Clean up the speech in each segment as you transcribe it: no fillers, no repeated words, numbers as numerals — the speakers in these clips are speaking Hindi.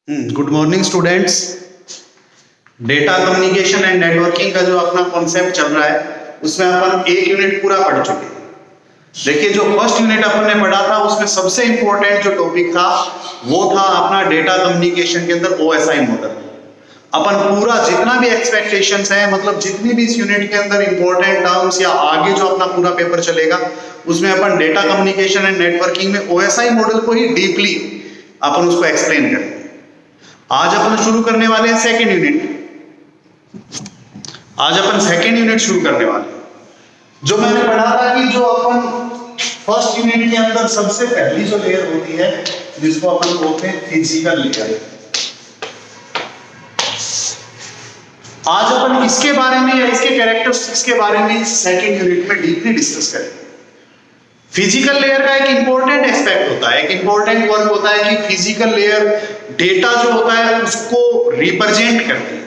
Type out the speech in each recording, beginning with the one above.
Good morning students. Data communication and networking का जो अपना कॉन्सेप्ट चल रहा है उसमें अपन एक यूनिट पूरा पढ़ चुके हैं। देखिए, जो फर्स्ट यूनिट अपन ने पढ़ा था उसमें सबसे इंपॉर्टेंट जो टॉपिक था वो था अपना डेटा कम्युनिकेशन के अंदर OSI मॉडल। अपन पूरा जितना भी एक्सपेक्टेशंस है, मतलब जितनी भी इस यूनिट के अंदर इंपॉर्टेंट टर्म्स या आगे जो अपना पूरा पेपर चलेगा उसमें अपन डेटा कम्युनिकेशन एंड नेटवर्किंग में OSI मॉडल को ही डीपली अपन उसको एक्सप्लेन करेंगे। आज अपन शुरू करने वाले हैं सेकेंड यूनिट। आज अपन सेकेंड यूनिट शुरू करने वाले हैं। जो मैंने पढ़ा था कि जो अपन फर्स्ट यूनिट के अंदर सबसे पहली जो लेयर होती है जिसको अपन बोलते हैं फिजिकल लेयर। आज अपन इसके बारे में या इसके कैरेक्टरिस्टिक्स के बारे में सेकेंड यूनिट में डीपली डिस्कस करेंगे। फिजिकल लेयर का एक इंपॉर्टेंट एस्पेक्ट होता है, एक इंपॉर्टेंट वर्क होता है कि फिजिकल लेयर डेटा जो होता है उसको रिप्रेजेंट करती है,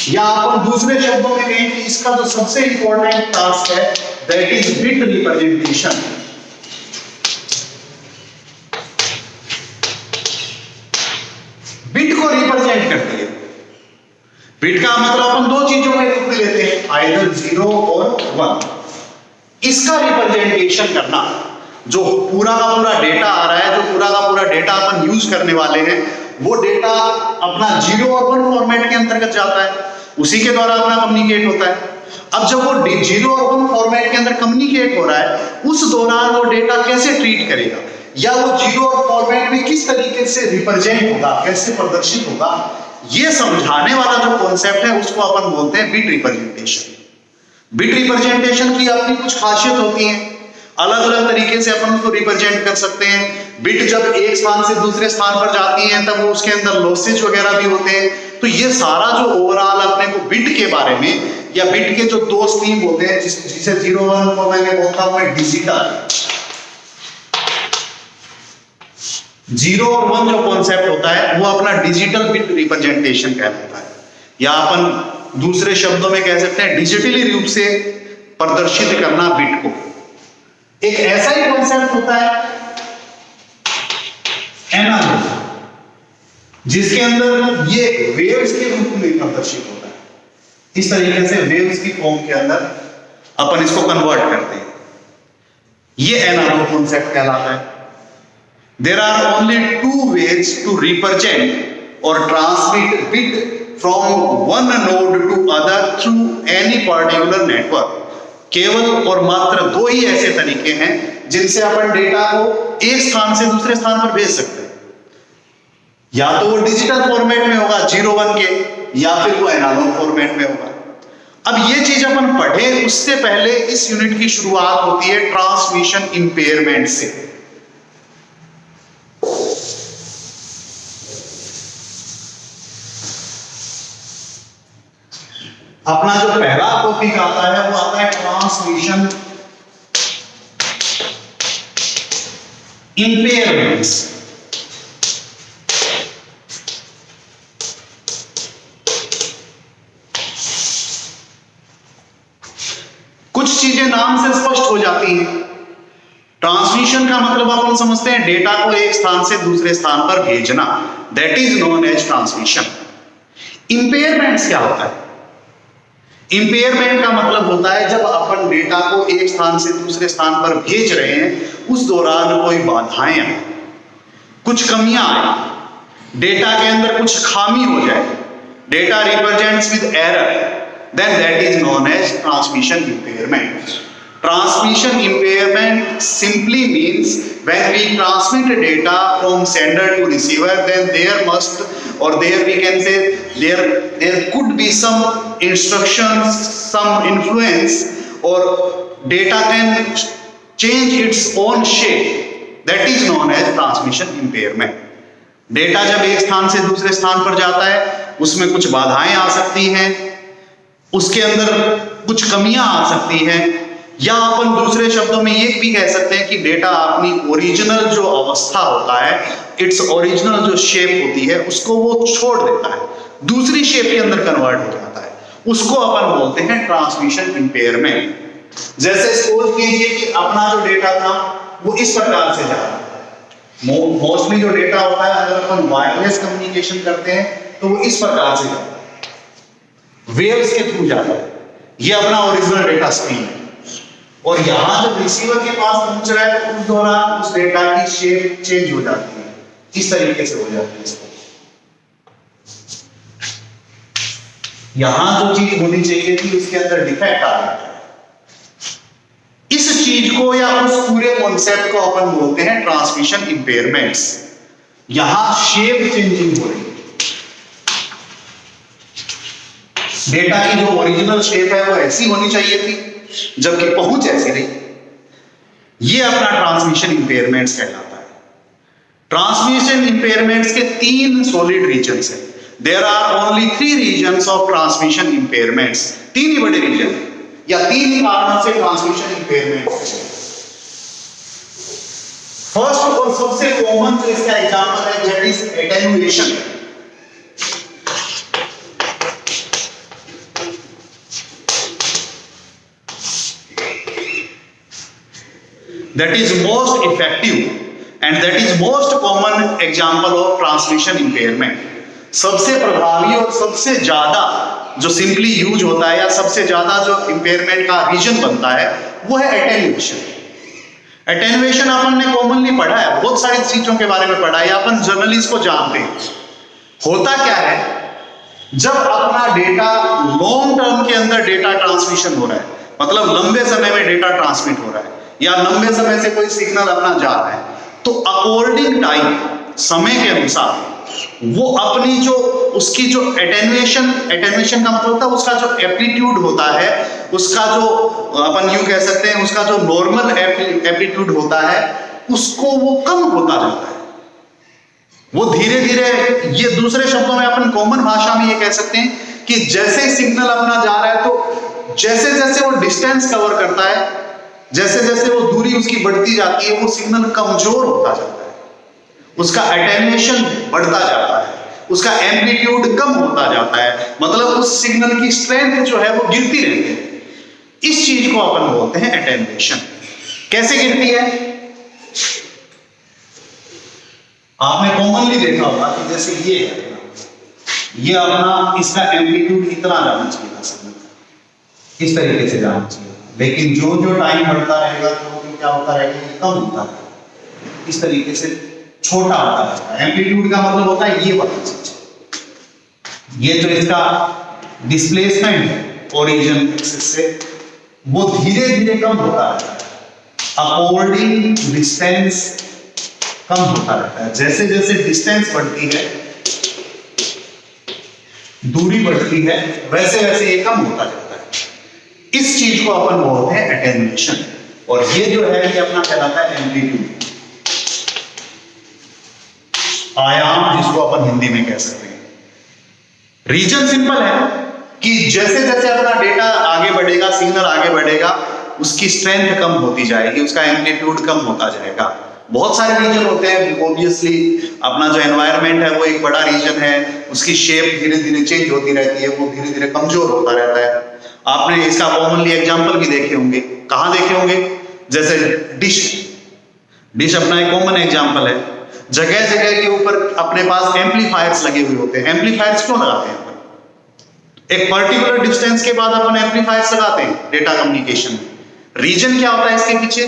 या अपन दूसरे शब्दों में कहें कि इसका जो सबसे इंपॉर्टेंट टास्क है that is bit representation. Bit को रिप्रेजेंट करती है। बिट का मतलब अपन दो चीजों में रूप में लेते हैं, आइदर 0 और 1। इसका रिप्रेजेंटेशन करना, जो पूरा का पूरा डेटा आ रहा है, जो पूरा का पूरा डेटा अपन यूज करने वाले हैं, वो डेटा अपना 0 और 1 फॉर्मेट के अंतर्गत जाता है, उसी के द्वारा अपना कम्युनिकेट होता है। अब जब वो 0 और 1 फॉर्मेट के अंदर कम्युनिकेट हो रहा है, उस दौरान वो डेटा कैसे ट्रीट करेगा, या वो 0 और फॉर्मेट में किस तरीके से रिप्रेजेंट होगा, कैसे प्रदर्शित होगा, ये समझाने वाला जो कॉन्सेप्ट है उसको अपन बोलते हैं बिट रिप्रेजेंटेशन। बिट रिप्रेजेंटेशन की अपनी कुछ खासियत होती है, अलग अलग तरीके से अपन उसको रिप्रेजेंट कर सकते हैं। बिट जब एक स्थान से दूसरे स्थान पर जाती है तब वो उसके अंदर लॉसेज वगैरह भी होते हैं। तो ये सारा जो ओवरऑल अपने को बिट के बारे में, या बिट के जो दो स्ट्रीम होते हैं जिसे 0 1 को मैंने बोलता हूं मैं डिजिटल। 0 और 1 जो कॉन्सेप्ट होता है वो अपना डिजिटल बिट रिप्रेजेंटेशन कहलाता है, या अपन दूसरे शब्दों में कह सकते हैं डिजिटली रूप से प्रदर्शित करना बिट को। एक ऐसा ही कॉन्सेप्ट होता है एनालॉग, जिसके अंदर ये वेव्स के रूप में प्रदर्शित होता है। इस तरीके से वेव्स की फॉर्म के अंदर अपन इसको कन्वर्ट करते हैं, ये एनालॉग कॉन्सेप्ट कहलाता है। There are only two ways to represent or transmit bit from one node to other through any particular network। केवल और मात्र दो ही ऐसे तरीके हैं जिनसे अपन डेटा को एक स्थान से दूसरे स्थान पर भेज सकते हैं, या तो वो डिजिटल फॉर्मेट में होगा 0 1 के, या फिर वो एनालॉग फॉर्मेट में होगा। अब ये चीज अपन पढ़े उससे पहले इस यूनिट की शुरुआत होती है ट्रांसमिशन इंपेयरमेंट से। अपना जो पहला टॉपिक आता है वो आता है ट्रांसमिशन इंपेयरमेंट्स। कुछ चीजें नाम से स्पष्ट हो जाती हैं। ट्रांसमिशन का मतलब अपन समझते हैं डेटा को एक स्थान से दूसरे स्थान पर भेजना, that is known as transmission. Impairments क्या होता है? इंपेयरमेंट का मतलब होता है जब अपन डेटा को एक स्थान से दूसरे स्थान पर भेज रहे हैं उस दौरान कोई बाधाएं आए, कुछ कमियां आए, डेटा के अंदर कुछ खामी हो जाए, data represents with error, then that is known as transmission impairment. Transmission impairment simply means when we transmit data from sender to receiver, then there must, or there we can say there could be some instructions, some influence, or data can change its own shape. That is known as transmission impairment. Data जब एक स्थान से दूसरे स्थान पर जाता है उसमें कुछ बाधाएं आ सकती हैं, उसके अंदर कुछ कमियां आ सकती हैं, या अपन दूसरे शब्दों में ये भी कह सकते हैं कि डेटा अपनी ओरिजिनल जो अवस्था होता है, इट्स ओरिजिनल जो शेप होती है उसको वो छोड़ देता है, दूसरी शेप के अंदर कन्वर्ट हो जाता है, उसको अपन बोलते हैं ट्रांसमिशन इंपेयरमेंट। जैसे सपोज कीजिए कि अपना जो डेटा था वो इस प्रकार से जा रहा है, मोस्टली जो डेटा होता है अगर अपन वायरलेस कम्युनिकेशन करते हैं तो वो इस प्रकार से जाता है, वेव्स के थ्रू जाता है। ये अपना ओरिजिनल डेटा स्ट्रीम है। और यहां जब रिसीवर के पास पहुंच रहा है तो उस दौरान उस डेटा की शेप चेंज हो जाती है, इस तरीके से हो जाती है। इसको यहां जो चीज होनी चाहिए थी उसके अंदर डिफेक्ट आ रहा है। इस चीज को या उस पूरे कॉन्सेप्ट को अपन बोलते हैं ट्रांसमिशन इंपेयरमेंट्स। यहां शेप चेंजिंग हो रही है, डेटा की जो ओरिजिनल शेप है वो ऐसी होनी चाहिए थी जबकि पहुंच ऐसी रही। ये अपना ट्रांसमिशन इंपेयरमेंट्स कहलाता है। ट्रांसमिशन इंपेयरमेंट्स के 3 सॉलिड रीजन्स हैं। There are only 3 reasons of transmission impairments. 3 ही बड़े रीजन या 3 ही कारणों से ट्रांसमिशन इंपेयरमेंट। फर्स्ट और सबसे कॉमन जो इसका एग्जांपल है that is attenuation. That is most effective and that is most common example of transmission impairment. सबसे प्रभावी और सबसे ज्यादा जो सिंपली यूज होता है या सबसे ज्यादा जो इंपेयरमेंट का रीजन बनता है वो है एटेन्युएशन। एटेन्युएशन अपन ने कॉमनली पढ़ा है, बहुत सारी चीजों के बारे में पढ़ा है, अपन जर्नली इसको जानते हैं। होता क्या है, जब अपना डेटा लॉन्ग टर्म के अंदर डेटा ट्रांसमिशन हो रहा है, मतलब लंबे समय में डेटा ट्रांसमिट हो रहा है या लंबे समय से कोई सिग्नल अपना जा रहा है, तो अकॉर्डिंग टाइम, समय के अनुसार वो अपनी जो उसकी जो एटेन्युएशन का मतलब होता है उसका जो एम्पलीट्यूड होता है, उसका जो अपन यूं कह सकते हैं उसका जो नॉर्मल एम्पलीट्यूड होता है उसको वो कम होता जाता है। वो धीरे धीरे, ये दूसरे शब्दों में अपन कॉमन भाषा में ये कह सकते हैं कि जैसे सिग्नल अपना जा रहा है तो जैसे जैसे वो डिस्टेंस कवर करता है, जैसे जैसे वो दूरी उसकी बढ़ती जाती है, वो सिग्नल कमजोर होता जाता है, उसका एटेन्युएशन बढ़ता जाता है, उसका एम्पलीट्यूड कम होता जाता है, मतलब उस सिग्नल की स्ट्रेंथ जो है वो गिरती रहती है। इस चीज को अपन बोलते हैं एटेन्युएशन। कैसे गिरती है? आपने कॉमनली देखा होगा कि जैसे ये अपना इसका एम्पलीट्यूड इतना जाना चाहिए था, सिग्नल इस तरीके से जाना चाहिए, लेकिन जो जो टाइम बढ़ता रहेगा तो क्या होता रहेगा, ये कम होता है, इस तरीके से छोटा होता रहेगा। एम्पलीट्यूड का मतलब होता है ये वाली चीज, ये जो इसका डिस्प्लेसमेंट है ओरिजिन एक्सिस से, वो धीरे धीरे कम होता रहता है, अकॉर्डिंग डिस्टेंस कम होता रहता है। जैसे जैसे डिस्टेंस बढ़ती है, दूरी बढ़ती है, वैसे वैसे ये कम होता जाता है। इस चीज को अपन बोलते हैं एटेन्युएशन। और ये जो है ये अपना कहलाता है एम्पलीट्यूड, आयाम, जिसको अपन हिंदी में कह सकते हैं। रीजन सिंपल है कि जैसे जैसे अपना डेटा आगे बढ़ेगा, सिग्नल आगे बढ़ेगा, उसकी स्ट्रेंथ कम होती जाएगी, उसका एम्पलीट्यूड कम होता जाएगा। बहुत सारे रीजन होते हैं, ऑब्वियसली अपना जो एनवायरनमेंट है वो एक बड़ा रीजन है, उसकी शेप धीरे धीरे चेंज होती रहती है, वो धीरे धीरे कमजोर होता रहता है। आपने इसका कॉमनली एग्जांपल भी देखे होंगे। कहां देखे होंगे? जैसे डिश अपना एक कॉमन एग्जांपल है। जगह जगह के ऊपर अपने पास एम्पलीफायर्स लगे हुए होते हैं। एम्पलीफायर्स क्यों लगाते हैं? एक पर्टिकुलर डिस्टेंस के बाद अपन एम्पलीफायर्स लगाते हैं डेटा कम्युनिकेशन में। रीजन क्या होता है इसके पीछे?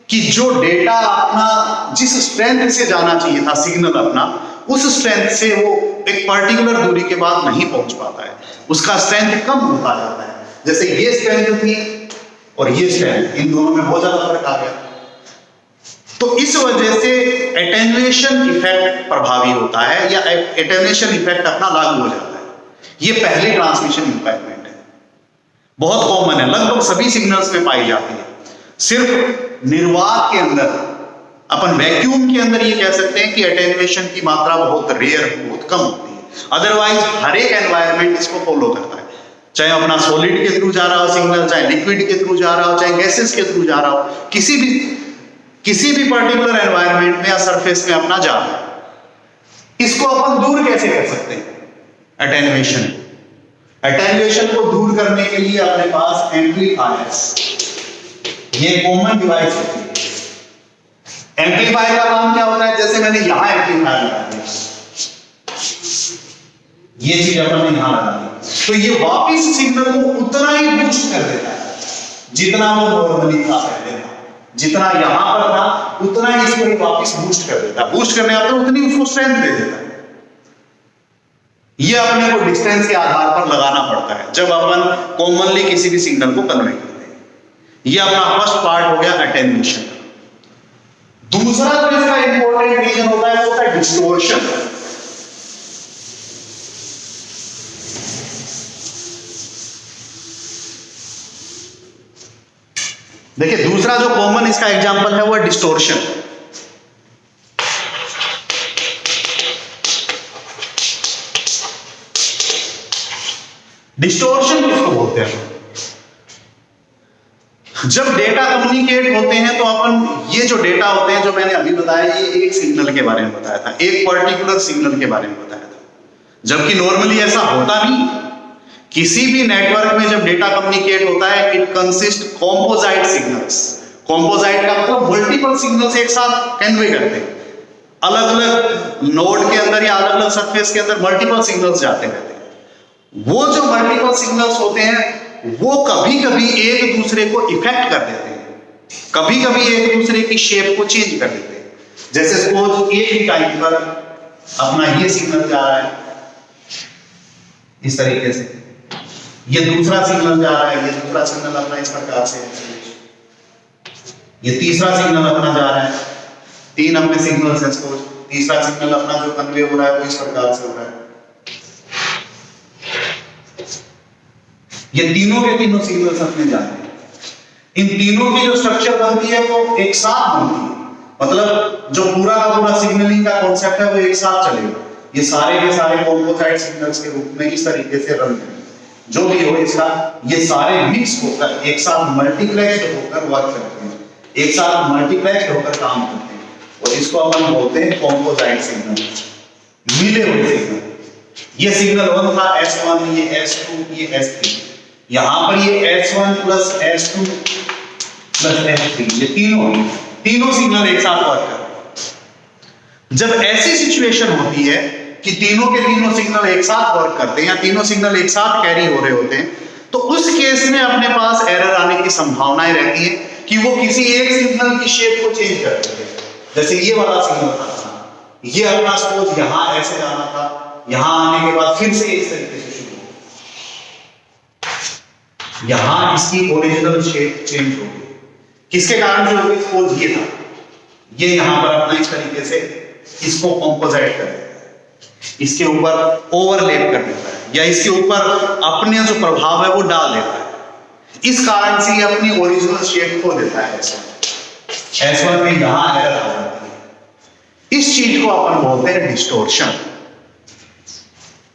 कि जो डेटा अपना जिस स्ट्रेंथ से जाना चाहिए था सिग्नल अपना, उस स्ट्रेंथ से वो एक पर्टिकुलर दूरी के बाद नहीं पहुंच पाता है, उसका स्ट्रेंथ कम होता जाता है। जैसे ये स्ट्रेंथ थी और ये स्ट्रेंथ, इन दोनों में बहुत ज्यादा फर्क आ गया। तो इस वजह से एटेन्युएशन इफेक्ट प्रभावी होता है या एटेन्युएशन इफेक्ट अपना लागू हो जाता है। ये पहली ट्रांसमिशन इंपेयरमेंट है, बहुत कॉमन है, लगभग सभी सिग्नल्स में पाई जाती है। सिर्फ निर्वात के अंदर, अपन वैक्यूम के अंदर ये कह सकते हैं कि एटेन्युएशन की मात्रा बहुत रेयर, बहुत कम होती है। अदरवाइज हर एक एनवायरनमेंट इसको फॉलो करता है, चाहे अपना सॉलिड के थ्रू जा रहा हो सिग्नल, चाहे लिक्विड के थ्रू जा रहा हो, चाहे गैसेस के थ्रू जा रहा हो, किसी भी पर्टिकुलर एनवायरनमेंट में या सरफेस में अपना जा रहा है। इसको अपन दूर कैसे कर सकते हैं? एटेन्युएशन को दूर करने के लिए अपने पास एम्पलीफायर्स, ये कॉमन डिवाइस होती है। एम्पलीफायर का काम क्या होता है, जैसे मैंने यहां एम्पलीफायर लगा दिया, ये चीज अपन ने यहां लगा दी, तो ये वापस सिग्नल को उतना ही बूस्ट कर देता है जितना वो नॉर्मली था पहले था, जितना यहां पर था उतना ही इसको वापस बूस्ट कर देता है। बूस्ट करने आता है उतनी उसको स्ट्रेंथ दे देता है। ये अपने को डिस्टेंस के आधार पर लगाना पड़ता है जब अपन कॉमनली किसी भी सिग्नल को कन्वे करते हैं। ये अपना फर्स्ट पार्ट हो गया अटेन्यूएशन। दूसरा जो इसका इंपॉर्टेंट रीजन होता है वो होता है डिस्टोर्शन। देखिए दूसरा जो कॉमन इसका एग्जांपल है वो है डिस्टोर्शन। डिस्टोर्शन किसको बोलते हैं? जब डेटा कम्युनिकेट होते हैं तो अपन ये जो डेटा होते हैं जो मैंने अभी बताया ये एक सिग्नल के बारे में बताया था, एक पर्टिकुलर सिग्नल के बारे में बताया था, जबकि नॉर्मली ऐसा होता नहीं। किसी भी नेटवर्क में जब डेटा कम्युनिकेट होता है it consist composite signals. Composite का मतलब मल्टीपल सिग्नल्स एक साथ कन्वे करते हैं, अलग अलग नोड के अंदर या अलग अलग सरफेस के अंदर मल्टीपल सिग्नल्स जाते रहते हैं। वो जो मल्टीपल सिग्नल्स होते हैं वो कभी कभी एक दूसरे को इफेक्ट कर देते हैं, कभी कभी एक दूसरे की शेप को चेंज कर देते हैं। जैसे सपोज एक ही टाइम पर अपना ये सिग्नल जा रहा है इस तरीके से, ये दूसरा सिग्नल जा रहा है, ये दूसरा सिग्नल अपना इस प्रकार से, ये तीसरा सिग्नल अपना जा रहा है, तीन अपने सिग्नल्स हैं सपोज, तीसरा सिग्नल अपना जो कन्वे हो रहा है वो इस प्रकार से हो रहा है। ये तीनों के तीनों सिग्नल्स अपने जा रहे हैं। इन तीनों की जो स्ट्रक्चर बनती है वो एक साथ बनती है, मतलब जो पूरा का पूरा सिग्नलिंग का कॉन्सेप्ट है वो एक साथ चलेगा। ये सारे के सारे कॉम्पोजाइट सिग्नल्स के रूप में इस तरीके से रन करेंगे। जो भी हो इसका ये सारे मिक्स होकर एक साथ मल्टीप्लेक्स्ड होकर वर्क करते हैं, एक साथ मल्टीप्लेक्स्ड होकर काम करते हैं, और इसको अपन बोलते हैं कॉम्पोजाइट सिग्नल, मिले हुए सिग्नल। ये सिग्नल 1 था S1, ये S2, ये S3, यहां पर ये S1 plus S2 plus S3, ये तीनों सिग्नल एक साथ वर्क कर रहे हैं। जब ऐसी सिचुएशन होती है कि तीनों के तीनों सिग्नल एक साथ वर्क करते हैं या तीनों सिग्नल एक साथ कैरी हो रहे होते हैं, तो उस केस में अपने पास एरर आने की संभावनाएं रहती है कि वो किसी एक सिग्नल की शेप को चेंज कर देते हैं। जैसे ये वाला सिग्नल था, ये अपना सपोज यहां ऐसे जाना था, यहां आने के बाद फिर से इस तरीके से शुरू हो, यहां इसकी ओरिजिनल शेप चेंज हो गई। किसके कारण से हो गई? सपोज ये था, ये यहां पर अपना इस तरीके से इसको कॉम्पोजाइट कर देता है, इसके ऊपर ओवरलैप कर देता है, या इसके ऊपर अपने जो प्रभाव है वो डाल देता है। इस कारण से ये अपनी ओरिजिनल शेप खो देता है। S1 में यहां एरर आ जाती है। इस चीज को अपन बोलते हैं डिस्टोर्शन।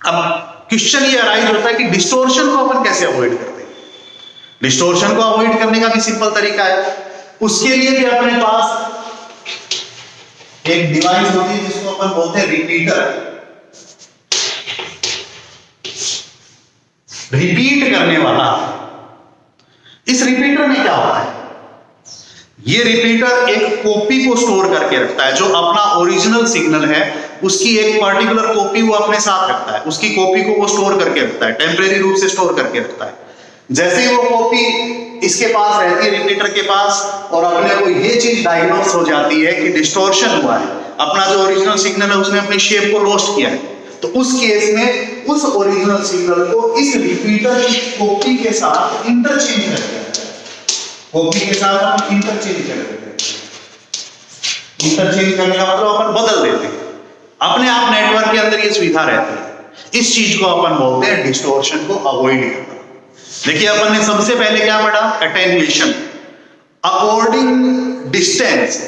अब क्वेश्चन ये अराइज होता है कि डिस्टोर्शन को अपन कैसे अवॉइड करते हैं? डिस्टोर्शन को अवॉइड करने का भी सिंपल तरीका है। उसके लिए भी अपने पास एक डिवाइस होती है जिसको अपन बोलते हैं रिपीटर। रिपीट करने वाला। इस रिपीटर में क्या होता है? ये रिपीटर एक कॉपी को स्टोर करके रखता है, जो अपना ओरिजिनल सिग्नल है उसकी एक पर्टिकुलर कॉपी वो अपने साथ रखता है, उसकी कॉपी को वो स्टोर करके रखता है, टेम्परेरी रूप से स्टोर करके रखता है। जैसे ही वो कॉपी इसके पास रहती है, रिपीटर के पास, और अपने को ये चीज डायग्नोस हो जाती है कि डिस्टोर्शन हुआ है, अपना जो ओरिजिनल सिग्नल है उसने अपनी शेप को लॉस्ट किया है, तो उस केस में उस ओरिजिनल सिग्नल को इस रिपीटर की कॉपी के साथ इंटरचेंज कर दिया, कॉपी के साथ हम इंटरचेंज कर देते हैं। इंटरचेंज करने का मतलब अपन बदल देते हैं, अपने आप नेटवर्क के अंदर ये सुविधा रहती है। इस चीज को अपन बोलते हैं डिस्टोर्शन को अवॉइड करना। देखिए अपन ने सबसे पहले क्या पढ़ा? अटेन्यूएशन। अकॉर्डिंग डिस्टेंस,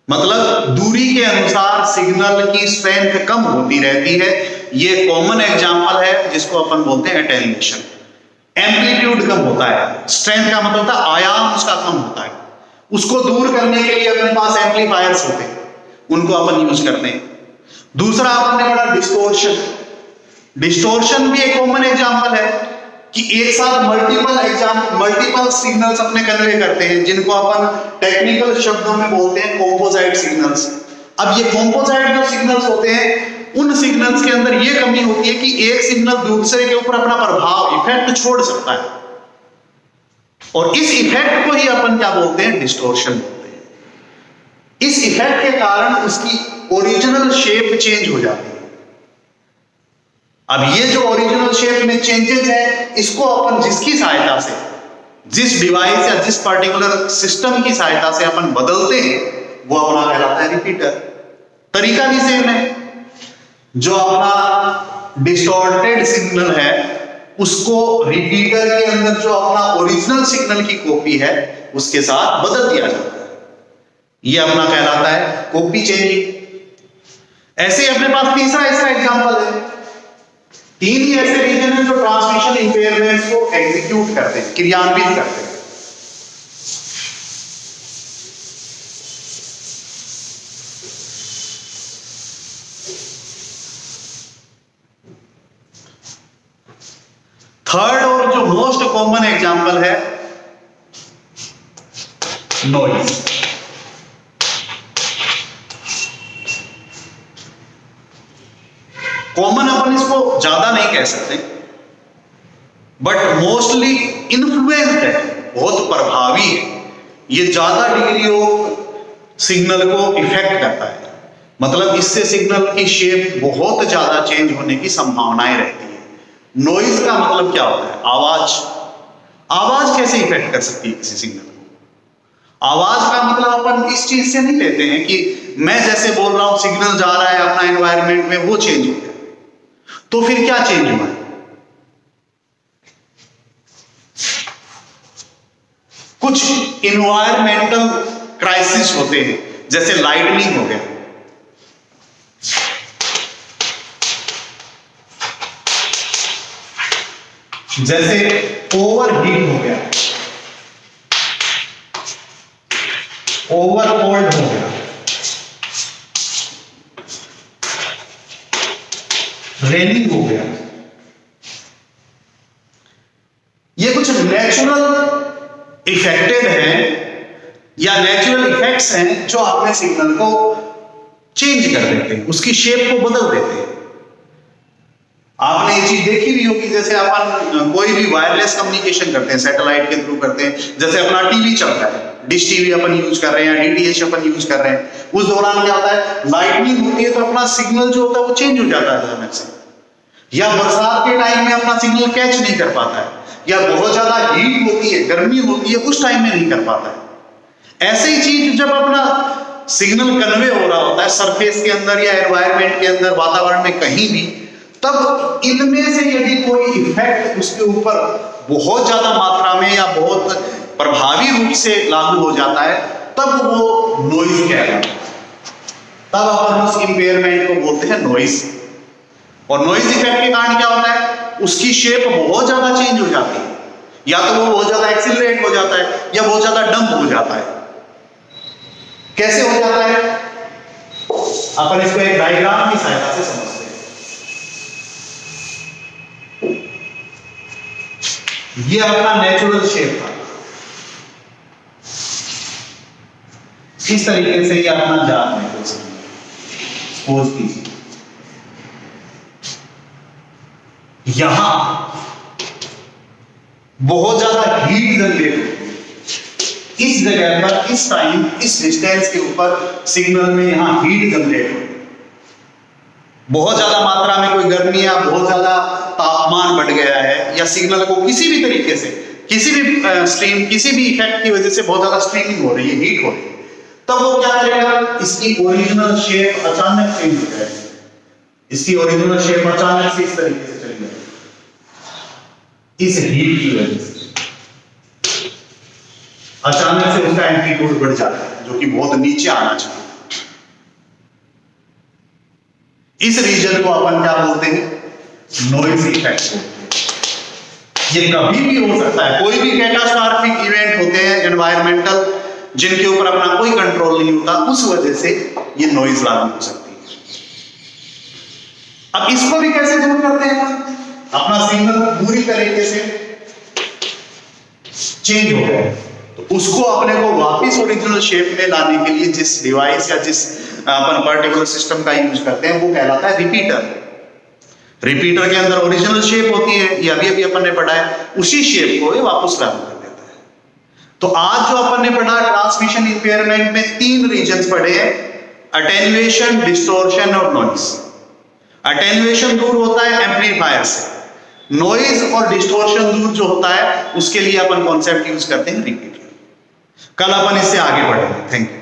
मतलब दूरी के अनुसार सिग्नल की स्ट्रेंथ कम होती रहती है। ये कॉमन एग्जांपल है जिसको अपन बोलते हैं अटेन्यूएशन। एम्पलीट्यूड कम होता है, स्ट्रेंथ का मतलब था आयाम उसका कम होता है। उसको दूर करने के लिए अपने पास एम्पलीफायर्स होते हैं, उनको अपन यूज करते हैं। दूसरा आपने पढ़ा डिस्टोर्शन। डिस्टोर्शन भी एक कॉमन एग्जांपल है। कि एक साथ मल्टीपल सिग्नल्स अपने कन्वे करते हैं, जिनको अपन टेक्निकल शब्दों में बोलते हैं कॉम्पोजाइट सिग्नल्स। अब ये कॉम्पोजाइट जो सिग्नल्स होते हैं, उन सिग्नल्स के अंदर ये कमी होती है कि एक सिग्नल दूसरे के ऊपर अपना प्रभाव इफेक्ट छोड़ सकता है, और इस इफेक्ट को ही अपन क्या बोलते हैं, डिस्टॉर्शन बोलते हैं। इस इफेक्ट के कारण उसकी ओरिजिनल शेप चेंज हो जाती है। अब ये जो ओरिजिनल शेप में चेंजेस है, इसको अपन जिसकी सहायता से, जिस डिवाइस या जिस पर्टिकुलर सिस्टम की सहायता से अपन बदलते हैं, वो अपना कहलाता है रिपीटर। तरीका भी सेम है, जो अपना डिस्टॉर्टेड सिग्नल है उसको रिपीटर के अंदर जो अपना ओरिजिनल सिग्नल की कॉपी है उसके साथ बदल दिया जाता है, ये अपना कहलाता है कॉपी चेंजिंग। ऐसे ही अपने पास तीसरा इसका एग्जांपल है, तीन ही ऐसे रीजन हैं जो ट्रांसमिशन इंपेयरमेंट्स को एग्जीक्यूट करते हैं, क्रियान्वित करते हैं। थर्ड और जो मोस्ट कॉमन एग्जांपल है नॉइज। कॉमन अपन इसको ज्यादा नहीं कह सकते, बट मोस्टली इन्फ्लुएंस्ड है, बहुत प्रभावी है, ये ज्यादा डिग्री ऑफ सिग्नल को इफेक्ट करता है। मतलब इससे सिग्नल की शेप बहुत ज्यादा चेंज होने की संभावनाएं रहती है। नॉइज का मतलब क्या होता है, आवाज। आवाज कैसे इफेक्ट कर सकती है किसी सिग्नल को? आवाज का मतलब अपन इस चीज से नहीं लेते हैं कि मैं जैसे बोल रहा हूं, सिग्नल जा रहा है अपना एनवायरनमेंट में, वो चेंज हो गया, तो फिर क्या चेंज हुआ? कुछ इन्वायरमेंटल क्राइसिस होते हैं, जैसे लाइटनिंग हो गया, जैसे ओवरहीट हो गया, ओवर कोल्ड हो गया, रेनिंग हो गया। ये कुछ नेचुरल इफेक्टेड है या नेचुरल इफेक्ट्स हैं जो अपने सिग्नल को चेंज कर देते हैं, उसकी शेप को बदल देते हैं। आपने ये चीज देखी भी होगी, जैसे अपन कोई भी वायरलेस कम्युनिकेशन करते हैं, सैटेलाइट के थ्रू करते हैं, जैसे अपना टीवी चल रहा है, डिश टीवी अपन यूज कर रहे हैं, डीटीएच अपन यूज कर रहे हैं, उस दौरान क्या होता है, लाइटनिंग होती है तो अपना सिग्नल जो होता है वो चेंज हो जाता है अचानक से, या बरसात के टाइम में अपना सिग्नल कैच नहीं कर पाता है, या बहुत ज्यादा हीट होती है, गर्मी होती है, उस टाइम में नहीं कर पाता है। ऐसे ही चीज जब अपना सिग्नल कन्वे हो रहा होता है सरफेस के अंदर या एनवायरनमेंट के अंदर, वातावरण में कहीं भी, तब इनमें से यदि कोई इफेक्ट उसके ऊपर बहुत ज्यादा मात्रा में या बहुत प्रभावी रूप से लागू हो जाता है, तब वो नॉइज कहलाता है। तब अपन उस इंपेयरमेंट को बोलते हैं नॉइज। और नॉइज इफेक्ट के कारण क्या होता है, उसकी शेप बहुत ज्यादा चेंज हो जाती है, या तो वो बहुत ज्यादा एक्सीलरेट हो जाता है या बहुत ज्यादा डंप हो जाता है। कैसे हो जाता है, अपन इसको एक डायग्राम की सहायता से समझते हैं। ये अपना नेचुरल शेप था, इस तरीके से ये अपना जाल है, सपोज कीजिए यहां बहुत ज्यादा हीट जनरेट होती है, इस जगह पर इस टाइम इस डिस्टेंस के ऊपर सिग्नल में यहां हीट जनरेट होती है, बहुत ज्यादा मात्रा में कोई गर्मी या बहुत ज्यादा तापमान बढ़ गया है, या सिग्नल को किसी भी तरीके से, किसी भी स्ट्रीम, किसी भी इफेक्ट की वजह से बहुत ज्यादा स्ट्रीमिंग हो रही है, हीट हो रही है, तब वो क्या करेगा, इसकी ओरिजिनल शेप अचानक चेंज हो जाएगी, इसकी ओरिजिनल शेप अचानक से इस तरीके से चली जाएगी, इस हीट की वजह से अचानक से उसका एम्पलीट्यूड बढ़ जाता है, जो कि बहुत नीचे आना चाहिए। इस रीजन को अपन क्या बोलते हैं, नॉइज इफेक्ट। ये कभी भी हो सकता है, कोई भी कैटास्ट्रॉफिक इवेंट होते हैं एनवायरमेंटल, जिनके ऊपर अपना कोई कंट्रोल नहीं होता, उस वजह से ये नॉइज लागू हो सकती है। अब इसको भी कैसे दूर करते हैं, अपना सिग्नल पूरी तरीके से चेंज हो गया, तो उसको अपने को वापस ओरिजिनल शेप में लाने के लिए जिस डिवाइस या जिस अपन पर्टिकुलर सिस्टम का यूज करते हैं वो कहलाता है रिपीटर। रिपीटर के अंदर ओरिजिनल शेप होती है, ये अभी अपन ने पढ़ा है, उसी शेप को ये वापस लागू कर देता है। तो आज जो अपन ने पढ़ा ट्रांसमिशन इंपेयरमेंट में 3 रीजन्स पढ़े हैं, अटेन्युएशन, डिस्टॉर्शन और नॉइज। अटेन्युएशन दूर होता है एम्पलीफायर से, नॉइज और डिस्टॉर्शन दूर जो होता है उसके लिए अपन कॉन्सेप्ट यूज करते हैं रिपीटर। कल अपन इससे आगे बढ़ेंगे। Thank you.